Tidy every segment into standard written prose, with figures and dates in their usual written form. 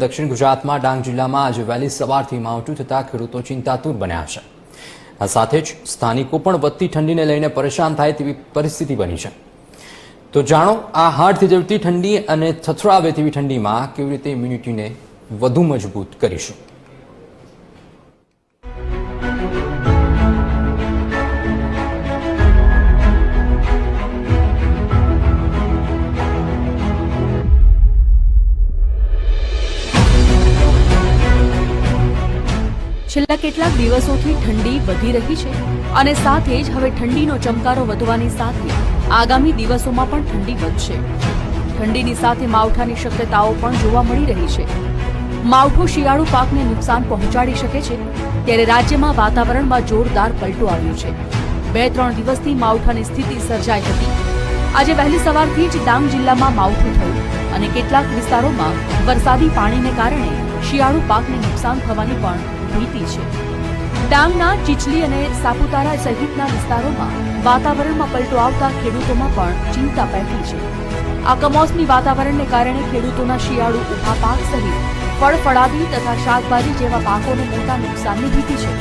દક્ષિણ ગુજરાતમાં ડાંગ જિલ્લામાં આજે વહેલી સવારથી માવઠું થતા ખેડૂતો ચિંતાતુર બન્યા છે। આ સાથે જ સ્થાનિકો પણ વધતી ઠંડીને લઈને પરેશાન થાય તેવી પરિસ્થિતિ બની છે। તો જાણો આ હાડ થીજવતી ઠંડી અને થથરાવે તેવી ઠંડીમાં કેવી રીતે ઇમ્યુનિટીને વધુ મજબૂત કરીશું। છેલ્લા કેટલાક દિવસોથી ઠંડી વધી રહી છે અને સાથે જ હવે ઠંડીનો ચમકારો વધવાની સાથે આગામી દિવસોમાં પણ ઠંડી વધશે। ઠંડીની સાથે માવઠાની શક્યતાઓ પણ જોવા મળી રહી છે। માવઠું શિયાળુ પાકને નુકસાન પહોંચાડી શકે છે, ત્યારે રાજ્યમાં વાતાવરણમાં જોરદાર પલટો આવ્યો છે। 2-3 દિવસથી માવઠાની સ્થિતિ સર્જાઈ હતી। આજે વહેલી સવારથી જ ડાંગ જિલ્લામાં માવઠું થયું અને કેટલાક વિસ્તારોમાં વરસાદી પાણીને કારણે શિયાળુ પાકને નુકસાન થવાની પણ ભીતિ છે। ડાંગના ચીચલી અને સાપુતારા સહિતના વિસ્તારોમાં વાતાવરણમાં પલટો આવતા ખેડૂતોમાં પણ ચિંતા પેઠી છે। આ કમોસમી વાતાવરણને કારણે ખેડૂતોના શિયાળુ ઊભા પાક સહિત ફળફળાદી તથા શાકભાજી જેવા પાકોને મોટા નુકસાનની ભીતિ છે।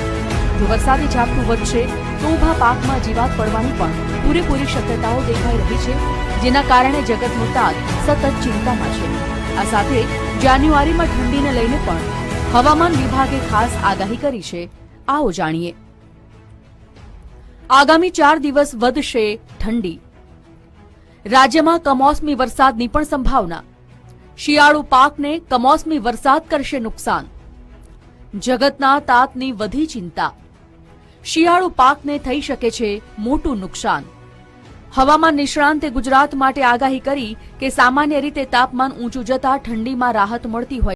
જો વરસાદી ઝાપટું વધશે તો ઊભા પાકમાં જીવાત પડવાની પણ પૂરેપૂરી શક્યતાઓ દેખાઈ રહી છે, જેના કારણે જગતનો તાત સતત ચિંતામાં છે। આ સાથે જાન્યુઆરીમાં ઠંડીને લઈને પણ હવામાન વિભાગે ખાસ આગાહી કરી છે। આવો જાણીએ। આગામી 4 દિવસ વધશે ઠંડી। રાજ્યમાં કમોસમી વરસાદની પણ સંભાવના। શિયાળુ પાકને કમોસમી વરસાદ કરશે નુકસાન। જગતના તાતની વધી ચિંતા। શિયાળુ પાકને થઈ શકે છે મોટું નુકસાન। હવામાન નિષ્ણાંતે ગુજરાત માટે આગાહી કરી કે સામાન્ય રીતે તાપમાન ઊંચું જતા ઠંડીમાં રાહત મળતી હોય